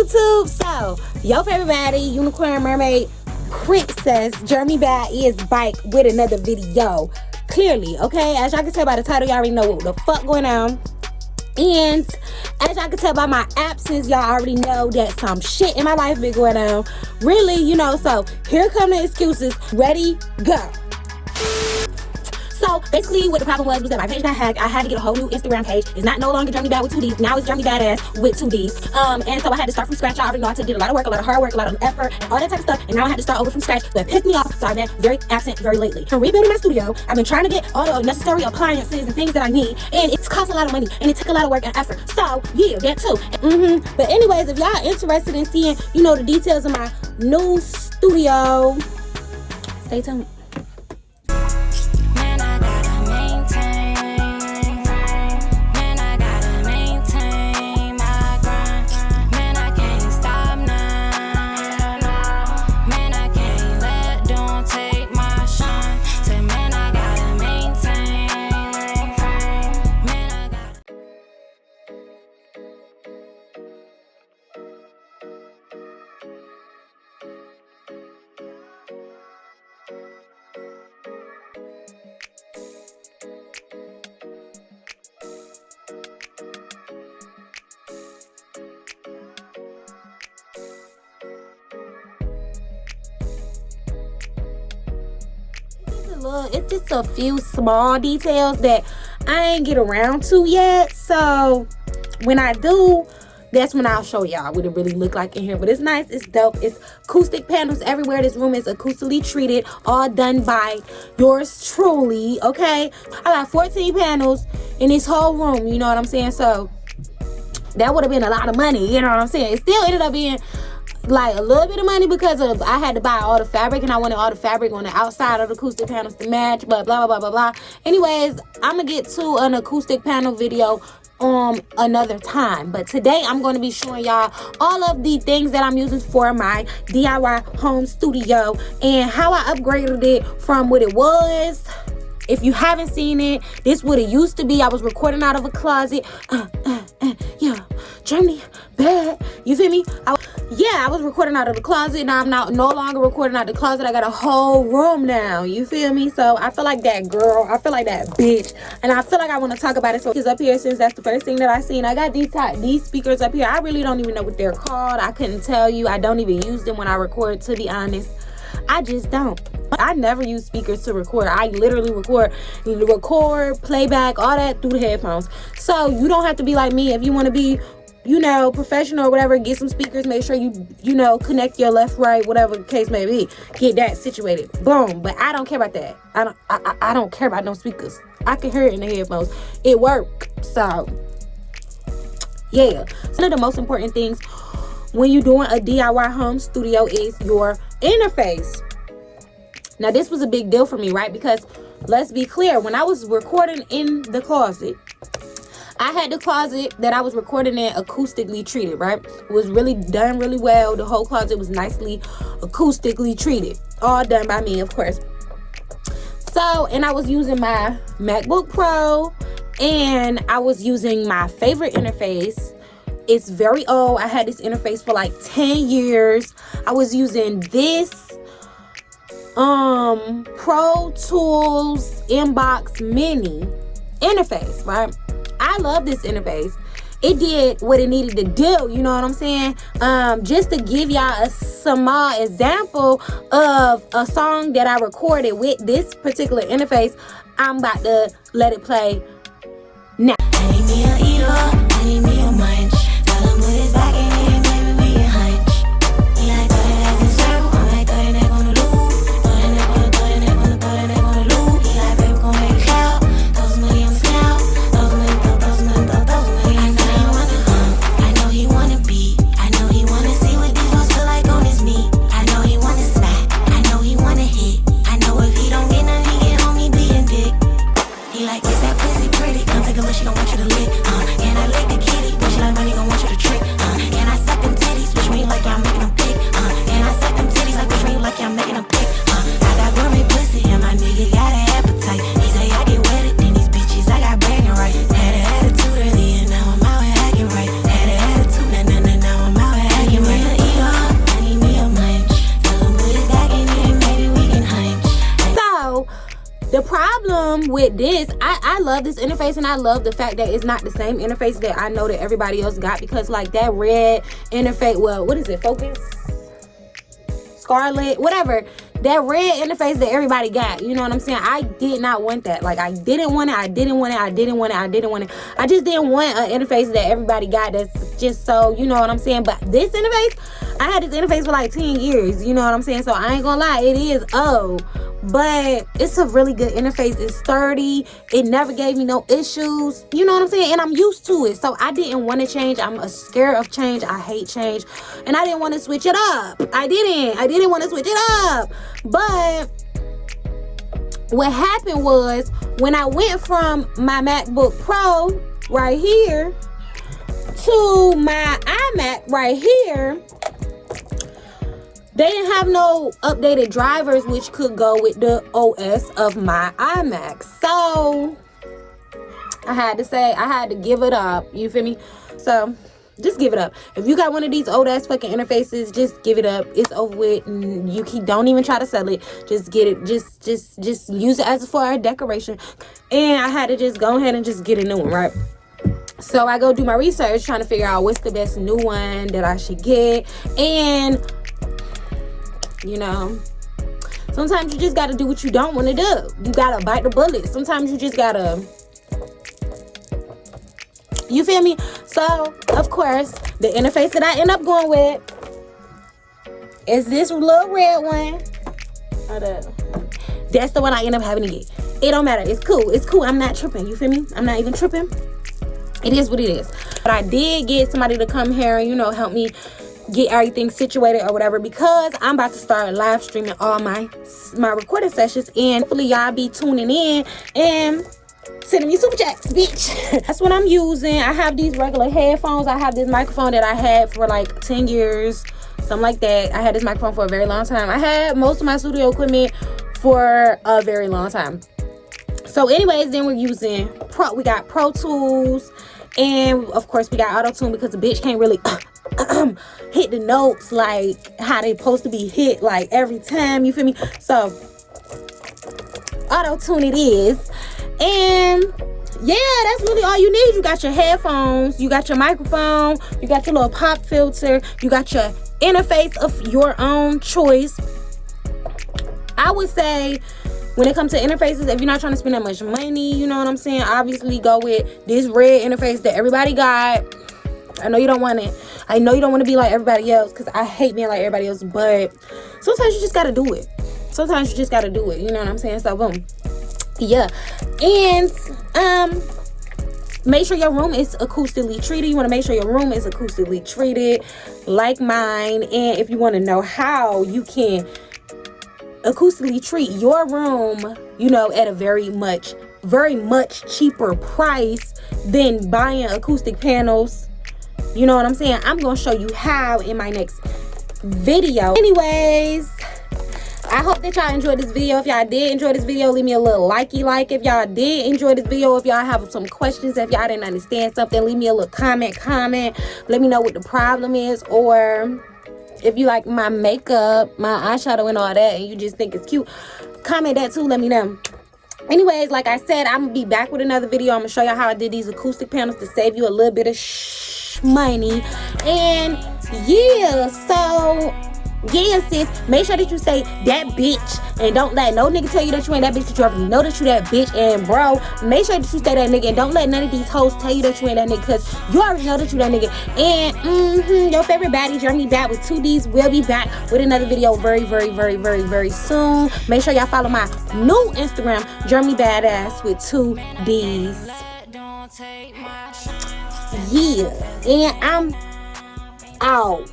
YouTube? So, your favorite baddie, unicorn mermaid princess, Germanybadd is back with another video. Clearly, okay? As y'all can tell by the title, y'all already know what the fuck going on. And as y'all can tell by my absence, y'all already know that some shit in my life been going on. Really, you know, so here come the excuses. Ready, go. So basically what the problem was that my page got hacked. I had to get a whole new Instagram page. It's not no longer Germanybadd with 2 D's. Now it's Germanybadd ass with 2 D's. And so I had to start from scratch. I already know I did a lot of work, a lot of hard work, a lot of effort, and all that type of stuff. And now I had to start over from scratch. But it pissed me off, so I've been very absent very lately. I'm rebuilding my studio. I've been trying to get all the necessary appliances and things that I need. And it's cost a lot of money. And it took a lot of work and effort. So yeah, that too. But anyways, if y'all interested in seeing, you know, the details of my new studio, stay tuned. It's just a few small details that I ain't get around to yet. So when I do, that's when I'll show y'all what it really look like in here. But it's nice, it's dope. It's acoustic panels everywhere. This room is acoustically treated, all done by yours truly, okay? I got 14 panels in this whole room, you know what I'm saying? So that would have been a lot of money, you know what I'm saying? It still ended up being like a little bit of money because of I had to buy all the fabric, and I wanted all the fabric on the outside of the acoustic panels to match, but blah blah blah blah blah. Anyways, I'm gonna get to an acoustic panel video another time, but today I'm going to be showing y'all all of the things that I'm using for my DIY home studio and how I upgraded it from what it was. If you haven't seen it, this what it used to be. I was recording out of a closet. Yeah, Germanybadd. You feel me? I was recording out of the closet. Now I'm no longer recording out of the closet. I got a whole room now. You feel me? So I feel like that girl. I feel like that bitch. And I feel like I want to talk about it. So it's up here since that's the first thing that I seen. I got these speakers up here. I really don't even know what they're called. I couldn't tell you. I don't even use them when I record, to be honest. I just don't. I never use speakers to record. I literally record, playback, all that through the headphones. So you don't have to be like me. If you want to be, you know, professional or whatever, get some speakers. Make sure you know, connect your left, right, whatever the case may be. Get that situated. Boom. But I don't care about that. I don't care about no speakers. I can hear it in the headphones. It work. So yeah. One of the most important things when you're doing a DIY home studio is your interface. Now this was a big deal for me, right? Because let's be clear, when I was recording in the closet, I had the closet that I was recording in acoustically treated, right? It was really done really well. The whole closet was nicely acoustically treated, all done by me, of course. So, and I was using my MacBook Pro, and I was using my favorite interface. It's very old. I had this interface for like 10 years. I was using this Pro Tools Inbox Mini interface, right? I love this interface. It did what it needed to do, you know what I'm saying? Just to give y'all a small example of a song that I recorded with this particular interface, I'm about to let it play now. I need me a eater, I need me a munch. Tell him put his back in it, maybe we can hunch. He like throw that ass in circle, I'm like throw that neck on the loop. Throw that neck on the, throw that neck on the, throw that neck on the loop. He like baby gon' make it clout, throw some money on the snout. Throw some money, throw some money, throw some money. I know he wanna I know he wanna beat. I know he wanna see what these hoes feel like on his meat. I know he wanna smack, I know he wanna hit. I know if he don't get none, he get on me being dick. He like, is that pussy? problem with this, I love this interface, and I love the fact that it's not the same interface that I know that everybody else got, because like that red interface, well, what is it, Focus, Scarlet, whatever, that red interface that everybody got, you know what I'm saying? I did not want that. Like, I didn't want it. I just didn't want an interface that everybody got that's just so, you know what I'm saying? But this interface, I had this interface for like 10 years, you know what I'm saying? So I ain't gonna lie, it is old, but it's a really good interface. It's sturdy. It never gave me no issues, you know what I'm saying? And I'm used to it, so I didn't want to change. I'm scared of change. I hate change, and I didn't want to switch it up. I didn't want to switch it up. But what happened was, when I went from my MacBook Pro right here to my iMac right here, they didn't have no updated drivers which could go with the OS of my iMac. So I had to give it up. You feel me? So just give it up. If you got one of these old ass fucking interfaces, just give it up. It's over with. And don't even try to sell it. Just get it. Just use it as for a decoration. And I had to just go ahead and just get a new one, right? So I go do my research, trying to figure out what's the best new one that I should get. And you know, sometimes you just gotta do what you don't want to do. You gotta bite the bullet. Sometimes you just gotta, you feel me? So of course, the interface that I end up going with is this little red one. That's the one I end up having to get. It don't matter. It's cool. I'm not tripping. You feel me? I'm not even tripping. It is what it is. But I did get somebody to come here and, you know, help me get everything situated or whatever, because I'm about to start live streaming all my recording sessions, and hopefully y'all be tuning in and sending me super chats, bitch. That's what I'm using. I have these regular headphones. I have this microphone that I had for like 10 years, something like that. I had this microphone for a very long time. I had most of my studio equipment for a very long time. So anyways, then we're using we got Pro Tools, and of course we got Auto Tune, because the bitch can't really hit the notes like how they supposed to be hit like every time, you feel me? So Auto Tune it is. And yeah, that's really all you need. You got your headphones, you got your microphone, you got your little pop filter, you got your interface of your own choice. I would say, when it comes to interfaces, if you're not trying to spend that much money, you know what I'm saying, obviously go with this red interface that everybody got. I know you don't want it. I know you don't want to be like everybody else, because I hate being like everybody else, but sometimes you just got to do it. You know what I'm saying? So boom. Yeah. And make sure your room is acoustically treated. You want to make sure your room is acoustically treated like mine. And if you want to know how you can acoustically treat your room, you know, at a very much cheaper price than buying acoustic panels, you know what I'm saying, I'm gonna show you how in my next video. Anyways, I hope that y'all enjoyed this video. If y'all did enjoy this video, leave me a little likey like. If y'all did enjoy this video, if y'all have some questions, if y'all didn't understand something, leave me a little comment. Let me know what the problem is, or if you like my makeup, my eyeshadow and all that, and you just think it's cute, comment that too, let me know. Anyways, like I said, I'm gonna be back with another video. I'm gonna show y'all how I did these acoustic panels to save you a little bit of money. And yeah, so yeah, sis, make sure that you say that bitch, and don't let no nigga tell you that you ain't that bitch, that you already know that you that bitch. And bro, make sure that you say that nigga, and don't let none of these hoes tell you that you ain't that nigga, because you already know that you that nigga. And your favorite baddie, Germanybadd with 2 D's, will be back with another video very soon. Make sure y'all follow my new Instagram, Germanybadd with 2 D's. Yeah, and I'm out.